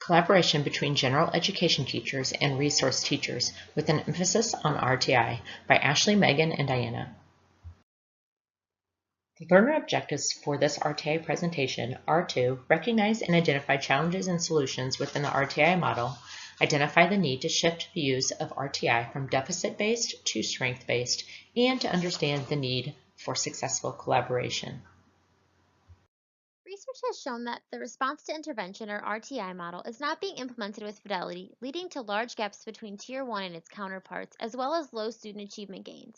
Collaboration between general education teachers and resource teachers with an emphasis on RTI by Ashley, Megan, and Diana. The learner objectives for this RTI presentation are to recognize and identify challenges and solutions within the RTI model, identify the need to shift the use of RTI from deficit-based to strength-based, and to understand the need for successful collaboration. Research has shown that the response to intervention or RTI model is not being implemented with fidelity, leading to large gaps between Tier 1 and its counterparts, as well as low student achievement gains.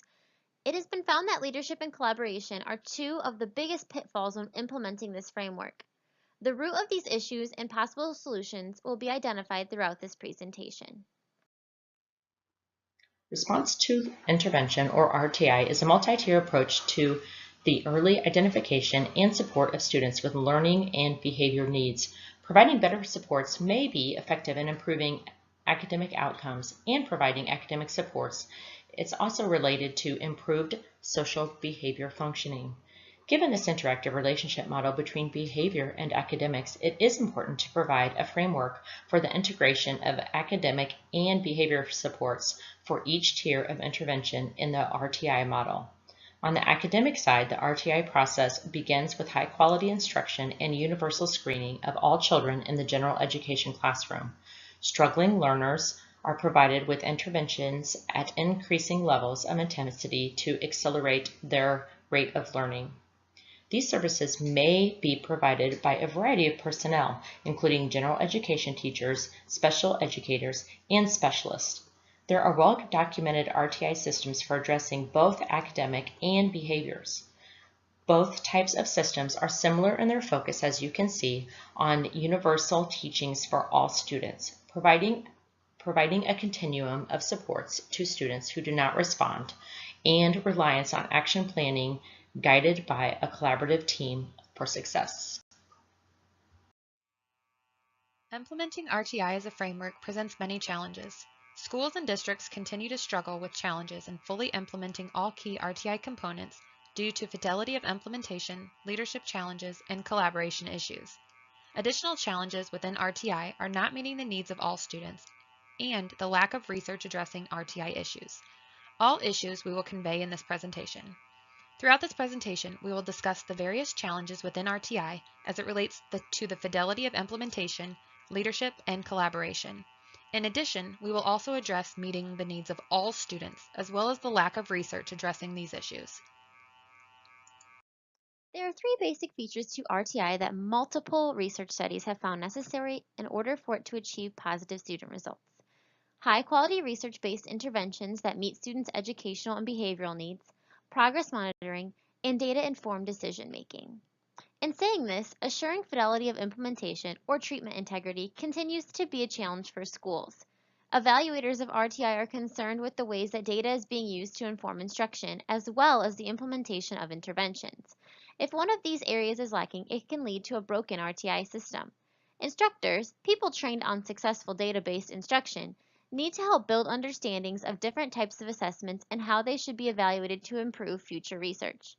It has been found that leadership and collaboration are two of the biggest pitfalls when implementing this framework. The root of these issues and possible solutions will be identified throughout this presentation. Response to intervention, or RTI, is a multi-tier approach to the early identification and support of students with learning and behavior needs. Providing better supports may be effective in improving academic outcomes and providing academic supports. It's also related to improved social behavior functioning. Given this interactive relationship model between behavior and academics, it is important to provide a framework for the integration of academic and behavior supports for each tier of intervention in the RTI model. On the academic side, the RTI process begins with high-quality instruction and universal screening of all children in the general education classroom. Struggling learners are provided with interventions at increasing levels of intensity to accelerate their rate of learning. These services may be provided by a variety of personnel, including general education teachers, special educators, and specialists. There are well-documented RTI systems for addressing both academic and behaviors. Both types of systems are similar in their focus, as you can see, on universal teachings for all students, providing a continuum of supports to students who do not respond, and reliance on action planning guided by a collaborative team for success. Implementing RTI as a framework presents many challenges. Schools and districts continue to struggle with challenges in fully implementing all key RTI components due to fidelity of implementation, leadership challenges, and collaboration issues. Additional challenges within RTI are not meeting the needs of all students and the lack of research addressing RTI issues. All issues we will convey in this presentation. Throughout this presentation, we will discuss the various challenges within RTI as it relates to the fidelity of implementation, leadership, and collaboration. In addition, we will also address meeting the needs of all students, as well as the lack of research addressing these issues. There are three basic features to RTI that multiple research studies have found necessary in order for it to achieve positive student results. High-quality research-based interventions that meet students' educational and behavioral needs, progress monitoring, and data-informed decision-making. In saying this, assuring fidelity of implementation or treatment integrity continues to be a challenge for schools. Evaluators of RTI are concerned with the ways that data is being used to inform instruction, as well as the implementation of interventions. If one of these areas is lacking, it can lead to a broken RTI system. Instructors, people trained on successful data-based instruction, need to help build understandings of different types of assessments and how they should be evaluated to improve future research.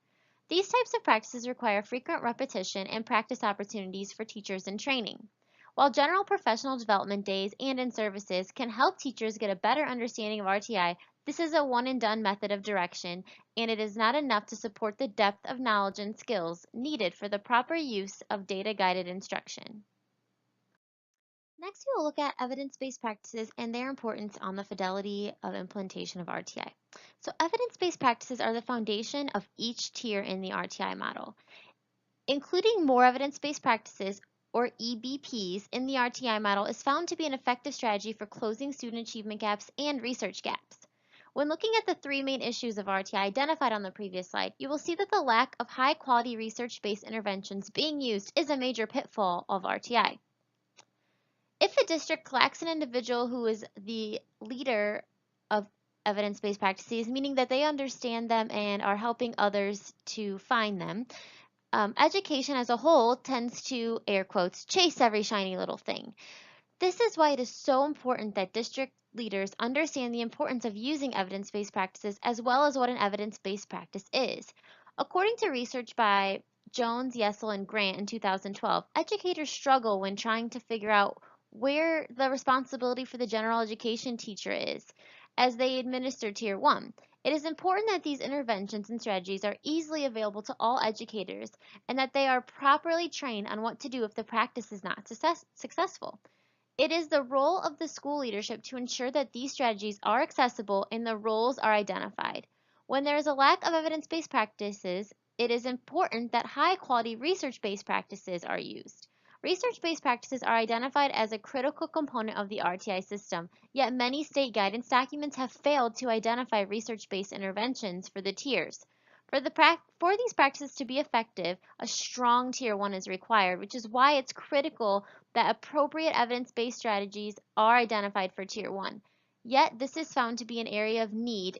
These types of practices require frequent repetition and practice opportunities for teachers in training. While general professional development days and in-services can help teachers get a better understanding of RTI, this is a one-and-done method of direction, and it is not enough to support the depth of knowledge and skills needed for the proper use of data-guided instruction. Next, we will look at evidence-based practices and their importance on the fidelity of implementation of RTI. So evidence-based practices are the foundation of each tier in the RTI model. Including more evidence-based practices, or EBPs, in the RTI model is found to be an effective strategy for closing student achievement gaps and research gaps. When looking at the three main issues of RTI identified on the previous slide, you will see that the lack of high-quality research-based interventions being used is a major pitfall of RTI. If a district lacks an individual who is the leader of evidence-based practices, meaning that they understand them and are helping others to find them, education as a whole tends to, air quotes, chase every shiny little thing. This is why it is so important that district leaders understand the importance of using evidence-based practices as well as what an evidence-based practice is. According to research by Jones, Yesel, and Grant in 2012, educators struggle when trying to figure out where the responsibility for the general education teacher is as they administer Tier 1. It is important that these interventions and strategies are easily available to all educators and that they are properly trained on what to do if the practice is not successful. It is the role of the school leadership to ensure that these strategies are accessible and the roles are identified. When there is a lack of evidence-based practices, it is important that high-quality research-based practices are used. Research-based practices are identified as a critical component of the RTI system, yet many state guidance documents have failed to identify research-based interventions for the tiers. For these practices to be effective, a strong Tier 1 is required, which is why it's critical that appropriate evidence-based strategies are identified for Tier 1. Yet, this is found to be an area of need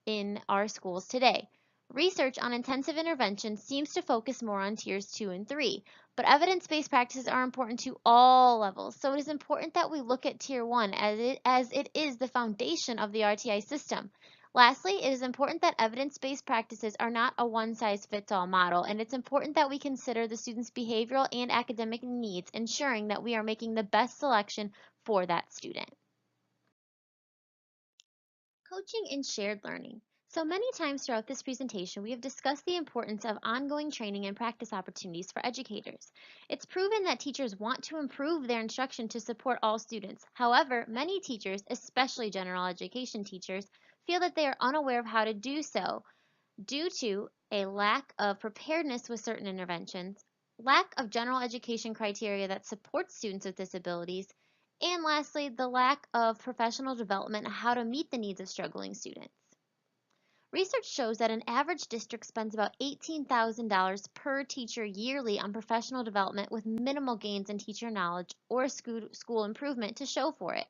in our schools today. Research on intensive intervention seems to focus more on Tiers 2 and 3, but evidence-based practices are important to all levels, so it is important that we look at Tier 1 as it is the foundation of the RTI system. Lastly, it is important that evidence-based practices are not a one-size-fits-all model, and it's important that we consider the student's behavioral and academic needs, ensuring that we are making the best selection for that student. Coaching and shared learning. So many times throughout this presentation, we have discussed the importance of ongoing training and practice opportunities for educators. It's proven that teachers want to improve their instruction to support all students. However, many teachers, especially general education teachers, feel that they are unaware of how to do so due to a lack of preparedness with certain interventions, lack of general education criteria that supports students with disabilities, and lastly, the lack of professional development on how to meet the needs of struggling students. Research shows that an average district spends about $18,000 per teacher yearly on professional development with minimal gains in teacher knowledge or school improvement to show for it.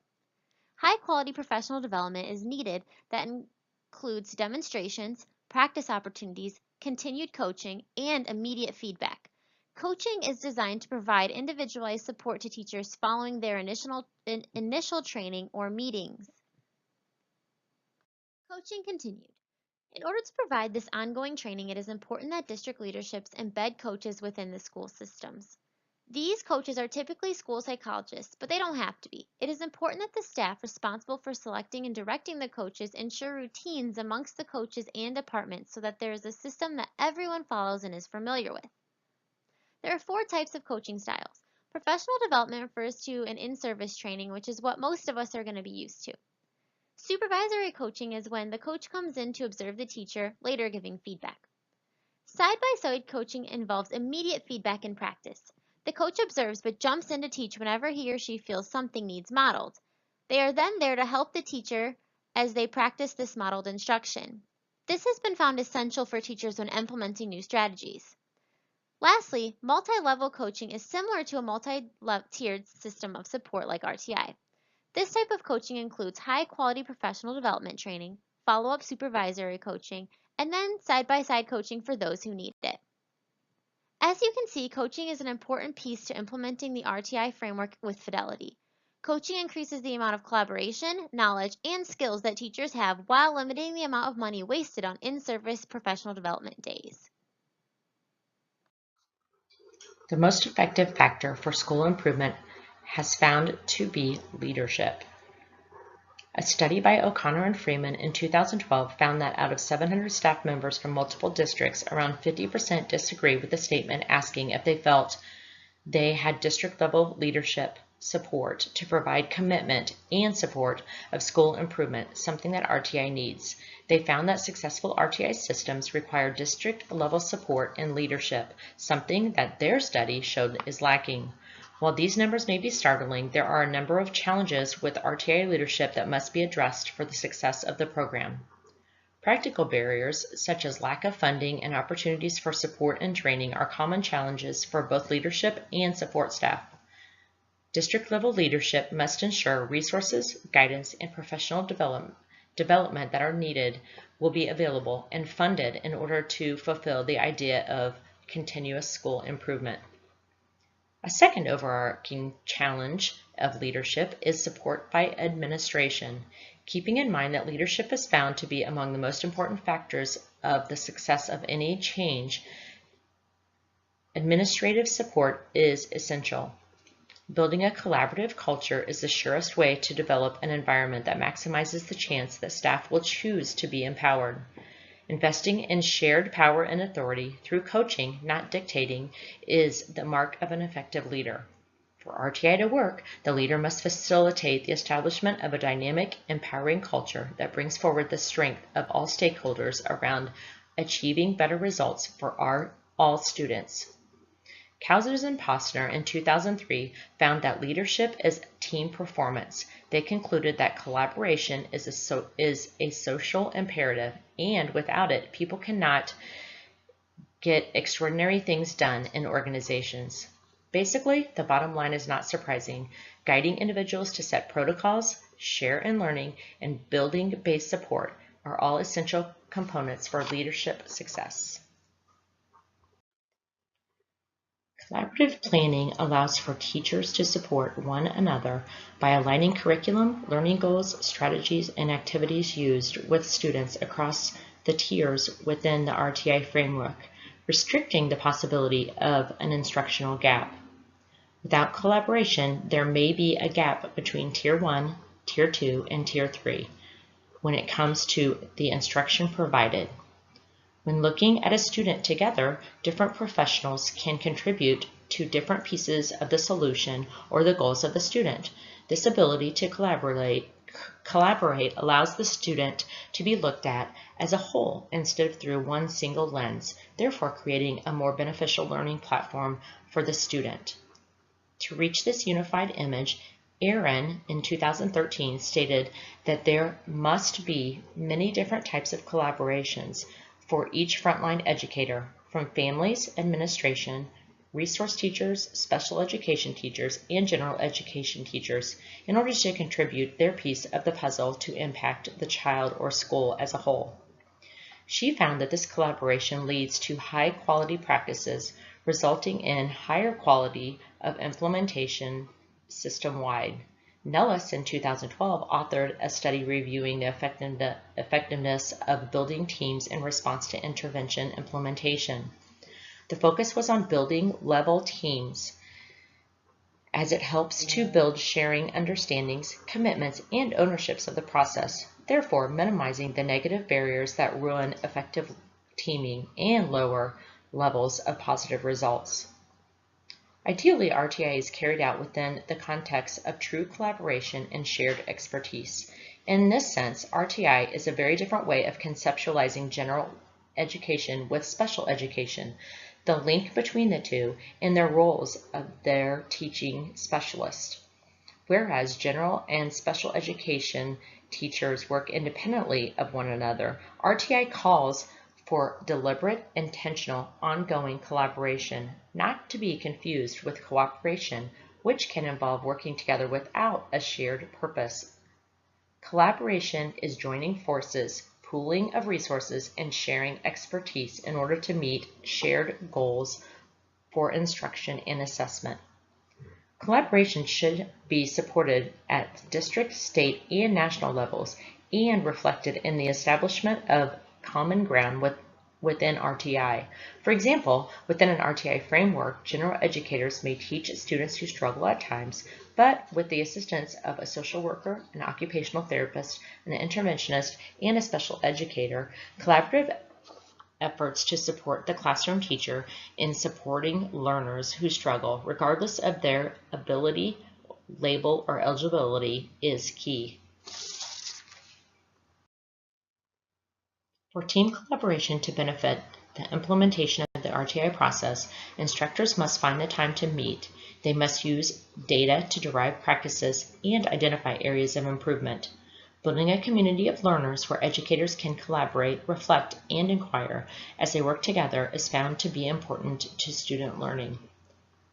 High-quality professional development is needed that includes demonstrations, practice opportunities, continued coaching, and immediate feedback. Coaching is designed to provide individualized support to teachers following their initial training or meetings. Coaching continued. In order to provide this ongoing training, it is important that district leaderships embed coaches within the school systems. These coaches are typically school psychologists, but they don't have to be. It is important that the staff responsible for selecting and directing the coaches ensure routines amongst the coaches and departments so that there is a system that everyone follows and is familiar with. There are 4 types of coaching styles. Professional development refers to an in-service training, which is what most of us are going to be used to. Supervisory coaching is when the coach comes in to observe the teacher, later giving feedback. Side-by-side coaching involves immediate feedback in practice. The coach observes but jumps in to teach whenever he or she feels something needs modeled. They are then there to help the teacher as they practice this modeled instruction. This has been found essential for teachers when implementing new strategies. Lastly, multi-level coaching is similar to a multi-tiered system of support like RTI. This type of coaching includes high-quality professional development training, follow-up supervisory coaching, and then side-by-side coaching for those who need it. As you can see, coaching is an important piece to implementing the RTI framework with fidelity. Coaching increases the amount of collaboration, knowledge, and skills that teachers have while limiting the amount of money wasted on in-service professional development days. The most effective factor for school improvement has found to be leadership. A study by O'Connor and Freeman in 2012 found that out of 700 staff members from multiple districts, around 50% disagree with the statement asking if they felt they had district-level leadership support to provide commitment and support of school improvement, something that RTI needs. They found that successful RTI systems require district-level support and leadership, something that their study showed is lacking. While these numbers may be startling, there are a number of challenges with RTI leadership that must be addressed for the success of the program. Practical barriers, such as lack of funding and opportunities for support and training, are common challenges for both leadership and support staff. District-level leadership must ensure resources, guidance, and professional development that are needed will be available and funded in order to fulfill the idea of continuous school improvement. A second overarching challenge of leadership is support by administration, keeping in mind that leadership is found to be among the most important factors of the success of any change. Administrative support is essential. Building a collaborative culture is the surest way to develop an environment that maximizes the chance that staff will choose to be empowered. Investing in shared power and authority through coaching, not dictating, is the mark of an effective leader. For RTI to work, the leader must facilitate the establishment of a dynamic, empowering culture that brings forward the strength of all stakeholders around achieving better results for all students. Kausers and Postner in 2003 found that leadership is team performance. They concluded that collaboration is a social imperative, and without it, people cannot get extraordinary things done in organizations. Basically, the bottom line is not surprising. Guiding individuals to set protocols, share in learning, and building base support are all essential components for leadership success. Collaborative planning allows for teachers to support one another by aligning curriculum, learning goals, strategies, and activities used with students across the tiers within the RTI framework, restricting the possibility of an instructional gap. Without collaboration, there may be a gap between Tier 1, Tier 2, and Tier 3 when it comes to the instruction provided. When looking at a student together, different professionals can contribute to different pieces of the solution or the goals of the student. This ability to collaborate allows the student to be looked at as a whole instead of through one single lens, therefore creating a more beneficial learning platform for the student. To reach this unified image, Aaron in 2013 stated that there must be many different types of collaborations for each frontline educator, from families, administration, resource teachers, special education teachers, and general education teachers, in order to contribute their piece of the puzzle to impact the child or school as a whole. She found that this collaboration leads to high quality practices, resulting in higher quality of implementation system-wide. Nellis in 2012 authored a study reviewing the effectiveness of building teams in response to intervention implementation. The focus was on building level teams, as it helps to build sharing understandings, commitments, and ownerships of the process, therefore minimizing the negative barriers that ruin effective teaming and lower levels of positive results. Ideally, RTI is carried out within the context of true collaboration and shared expertise. In this sense, RTI is a very different way of conceptualizing general education with special education, the link between the two, and their roles of their teaching specialists. Whereas general and special education teachers work independently of one another, RTI calls for deliberate, intentional, ongoing collaboration, not to be confused with cooperation, which can involve working together without a shared purpose. Collaboration is joining forces, pooling of resources, and sharing expertise in order to meet shared goals for instruction and assessment. Collaboration should be supported at district, state, and national levels and reflected in the establishment of common ground within RTI. For example, within an RTI framework, general educators may teach students who struggle at times, but with the assistance of a social worker, an occupational therapist, an interventionist, and a special educator, collaborative efforts to support the classroom teacher in supporting learners who struggle, regardless of their ability, label, or eligibility, is key. For team collaboration to benefit the implementation of the RTI process, instructors must find the time to meet. They must use data to derive practices and identify areas of improvement. Building a community of learners where educators can collaborate, reflect, and inquire as they work together is found to be important to student learning.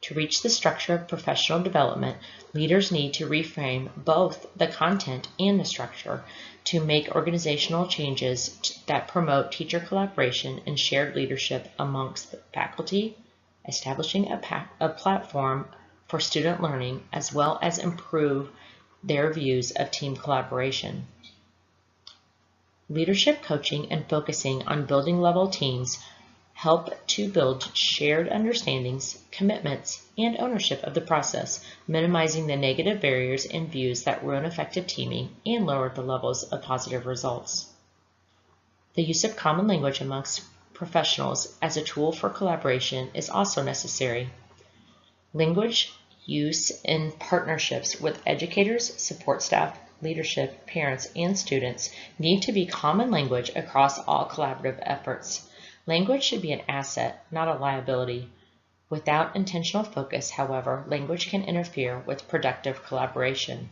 To reach the structure of professional development, leaders need to reframe both the content and the structure to make organizational changes that promote teacher collaboration and shared leadership amongst the faculty, establishing a platform for student learning, as well as improve their views of team collaboration. Leadership coaching and focusing on building level teams help to build shared understandings, commitments, and ownership of the process, minimizing the negative barriers and views that ruin effective teaming and lower the levels of positive results. The use of common language amongst professionals as a tool for collaboration is also necessary. Language use in partnerships with educators, support staff, leadership, parents, and students need to be common language across all collaborative efforts. Language should be an asset, not a liability. Without intentional focus, however, language can interfere with productive collaboration.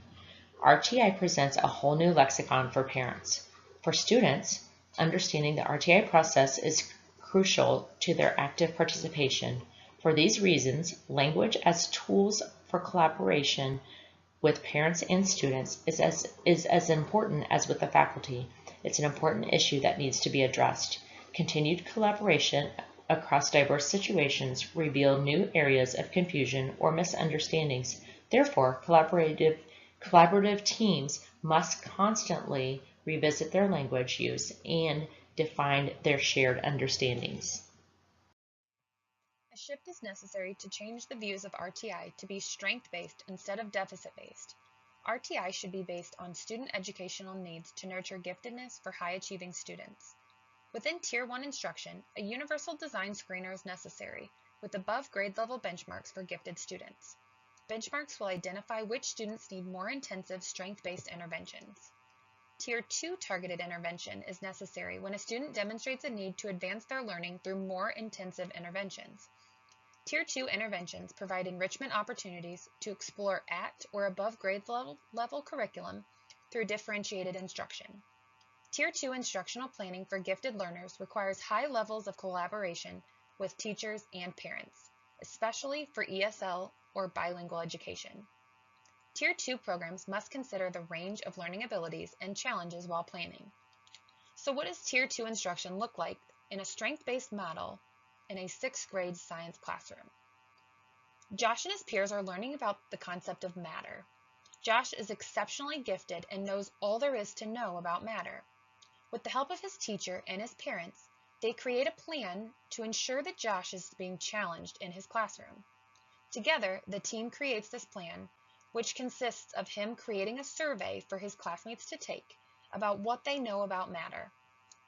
RTI presents a whole new lexicon for parents. For students, understanding the RTI process is crucial to their active participation. For these reasons, language as tools for collaboration with parents and students is as important as with the faculty. It's an important issue that needs to be addressed. Continued collaboration across diverse situations reveal new areas of confusion or misunderstandings. Therefore, collaborative teams must constantly revisit their language use and define their shared understandings. A shift is necessary to change the views of RTI to be strength-based instead of deficit-based. RTI should be based on student educational needs to nurture giftedness for high-achieving students. Within Tier 1 instruction, a universal design screener is necessary, with above grade level benchmarks for gifted students. Benchmarks will identify which students need more intensive strength-based interventions. Tier 2 targeted intervention is necessary when a student demonstrates a need to advance their learning through more intensive interventions. Tier 2 interventions provide enrichment opportunities to explore at or above grade level curriculum through differentiated instruction. Tier 2 instructional planning for gifted learners requires high levels of collaboration with teachers and parents, especially for ESL or bilingual education. Tier 2 programs must consider the range of learning abilities and challenges while planning. So what does Tier 2 instruction look like in a strength-based model in a 6th grade science classroom? Josh and his peers are learning about the concept of matter. Josh is exceptionally gifted and knows all there is to know about matter. With the help of his teacher and his parents, they create a plan to ensure that Josh is being challenged in his classroom. Together, the team creates this plan, which consists of him creating a survey for his classmates to take about what they know about matter,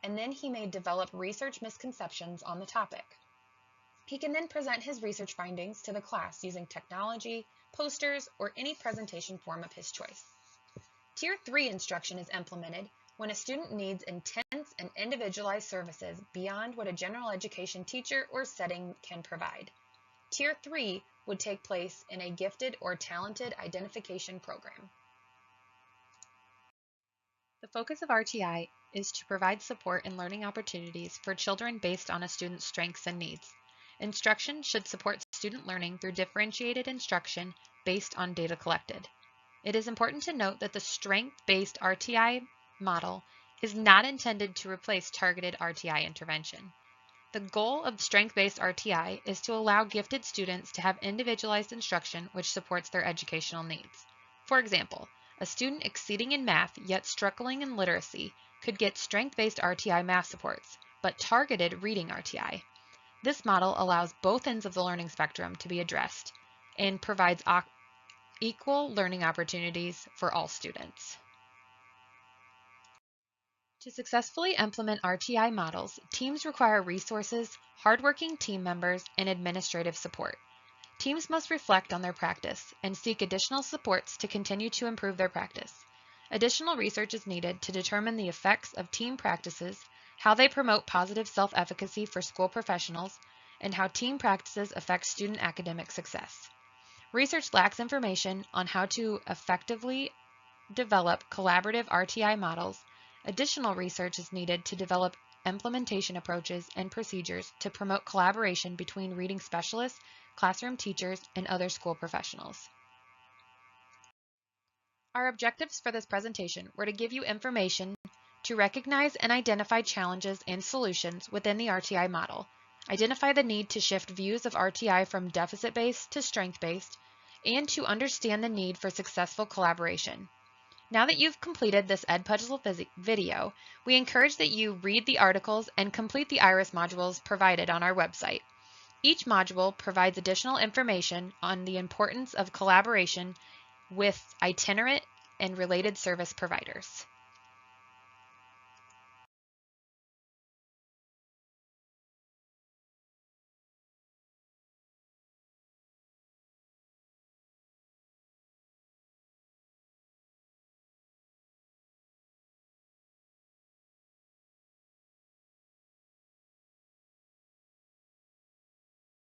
and then he may develop research misconceptions on the topic. He can then present his research findings to the class using technology, posters, or any presentation form of his choice. Tier 3 instruction is implemented when a student needs intense and individualized services beyond what a general education teacher or setting can provide. Tier 3 would take place in a gifted or talented identification program. The focus of RTI is to provide support and learning opportunities for children based on a student's strengths and needs. Instruction should support student learning through differentiated instruction based on data collected. It is important to note that the strength-based RTI model is not intended to replace targeted RTI intervention. The goal of strength-based RTI is to allow gifted students to have individualized instruction which supports their educational needs. For example, a student exceeding in math yet struggling in literacy could get strength-based RTI math supports, but targeted reading RTI. This model allows both ends of the learning spectrum to be addressed and provides equal learning opportunities for all students. To successfully implement RTI models, teams require resources, hardworking team members, and administrative support. Teams must reflect on their practice and seek additional supports to continue to improve their practice. Additional research is needed to determine the effects of team practices, how they promote positive self-efficacy for school professionals, and how team practices affect student academic success. Research lacks information on how to effectively develop collaborative RTI models. Additional research is needed to develop implementation approaches and procedures to promote collaboration between reading specialists, classroom teachers, and other school professionals. Our objectives for this presentation were to give you information to recognize and identify challenges and solutions within the RTI model, identify the need to shift views of RTI from deficit-based to strength-based, and to understand the need for successful collaboration. Now that you've completed this Edpuzzle video, we encourage that you read the articles and complete the IRIS modules provided on our website. Each module provides additional information on the importance of collaboration with itinerant and related service providers.